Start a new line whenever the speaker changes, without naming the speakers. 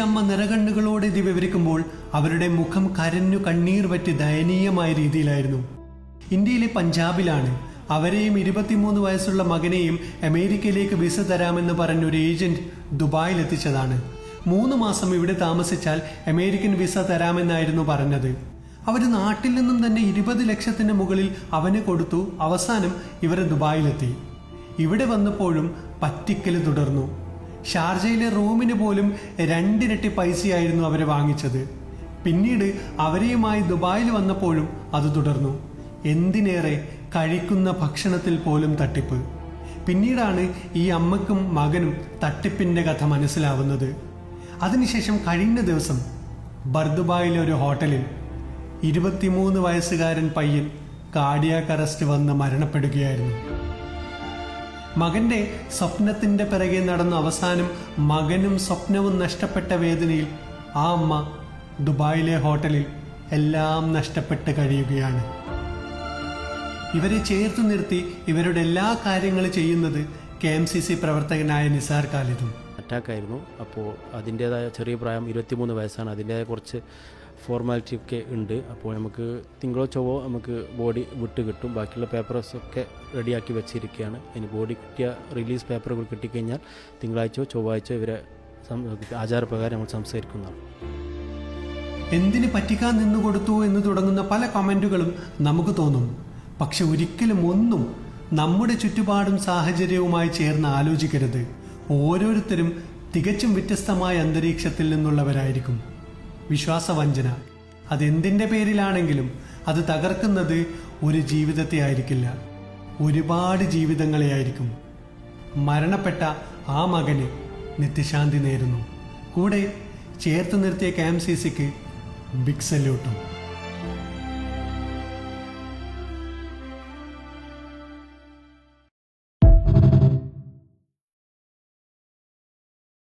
അമ്മ നിറകണ്ണുകളോടെ ഇത് വിവരിക്കുമ്പോൾ അവരുടെ മുഖം കരഞ്ഞു കണ്ണീർ പറ്റി ദയനീയമായ രീതിയിലായിരുന്നു. ഇന്ത്യയിലെ പഞ്ചാബിലാണ്. അവരെയും 23 വയസ്സുള്ള മകനെയും അമേരിക്കയിലേക്ക് വിസ തരാമെന്ന് പറഞ്ഞൊരു ഏജന്റ് ദുബായിലെത്തിച്ചതാണ്. 3 മാസം ഇവിടെ താമസിച്ചാൽ അമേരിക്കൻ വിസ തരാമെന്നായിരുന്നു പറഞ്ഞത്. അവർ നാട്ടിൽ നിന്നും തന്നെ 20 ലക്ഷത്തിന് മുകളിൽ അവന് കൊടുത്തു. അവസാനം ഇവർ ദുബായിലെത്തി. ഇവിടെ വന്നപ്പോഴും പറ്റിക്കൽ തുടർന്നു. ഷാർജയിലെ റൂമിന് പോലും 2 ഇരട്ടി പൈസയായിരുന്നു അവരെ വാങ്ങിച്ചത്. പിന്നീട് അവരെയുമായി ദുബായിൽ വന്നപ്പോഴും അത് തുടർന്നു. എന്തിനേറെ കഴിക്കുന്ന ഭക്ഷണത്തിൽ പോലും തട്ടിപ്പ്. പിന്നീടാണ് ഈ അമ്മക്കും മകനും തട്ടിപ്പിന്റെ കഥ മനസ്സിലാവുന്നത്. അതിനുശേഷം കഴിഞ്ഞ ദിവസം ബർദുബായിലെ ഒരു ഹോട്ടലിൽ 23 വയസ്സുകാരൻ പയ്യൻ കാർഡിയാക് അറസ്റ്റ് വന്ന് മരണപ്പെടുകയായിരുന്നു. മകന്റെ സ്വപ്നത്തിന്റെ പിറകെ നടന്ന അവസാനം മകനും സ്വപ്നവും നഷ്ടപ്പെട്ട വേദനയിൽ ആ അമ്മ ദുബായിലെ ഹോട്ടലിൽ എല്ലാം നഷ്ടപ്പെട്ട് കഴിയുകയാണ്. ഇവരെ ചേർത്ത് നിർത്തി ഇവരുടെ എല്ലാ കാര്യങ്ങളും ചെയ്യുന്നത് KMCC പ്രവർത്തകനായ നിസാർ ഖാലിദും.
അറ്റാക്കായിരുന്നു. അപ്പോൾ അതിൻ്റേതായ ചെറിയ പ്രായം 23 വയസ്സാണ്. അതിൻ്റേതായ കുറച്ച് ഫോർമാലിറ്റി ഒക്കെ ഉണ്ട്. അപ്പോൾ നമുക്ക് തിങ്കളോ ചൊവ്വോ നമുക്ക് ബോഡി വിട്ട് കിട്ടും. ബാക്കിയുള്ള പേപ്പേഴ്സൊക്കെ റെഡിയാക്കി വെച്ചിരിക്കുകയാണ്. ഇനി ബോഡി കിട്ടിയ റിലീസ് പേപ്പറുകൾ കിട്ടിക്കഴിഞ്ഞാൽ തിങ്കളാഴ്ചയോ ചൊവ്വാഴ്ചയോ ഇവരെ ആചാരപ്രകാരം നമ്മൾ സംസാരിക്കുന്നതാണ്.
എന്തിന് പറ്റിക്കാൻ നിന്നുകൊടുത്തു എന്ന് തുടങ്ങുന്ന പല കമന്റുകളും നമുക്ക് തോന്നും. പക്ഷെ ഒരിക്കലും ഒന്നും നമ്മുടെ ചുറ്റുപാടും സാഹചര്യവുമായി ചേർന്ന് ആലോചിക്കരുത്. ഓരോരുത്തരും തികച്ചും വ്യത്യസ്തമായ അന്തരീക്ഷത്തിൽ നിന്നുള്ളവരായിരിക്കും. വിശ്വാസവഞ്ചന അതെന്തിൻ്റെ പേരിലാണെങ്കിലും അത് തകർക്കുന്നത് ഒരു ജീവിതത്തെ ആയിരിക്കില്ല, ഒരുപാട് ജീവിതങ്ങളെ ആയിരിക്കും. മരണപ്പെട്ട ആ മകന് നിത്യശാന്തി നേരുന്നു. കൂടെ ചേർത്ത് നിർത്തിയ KMCCക്ക് ബിഗ് സല്യൂട്ടും.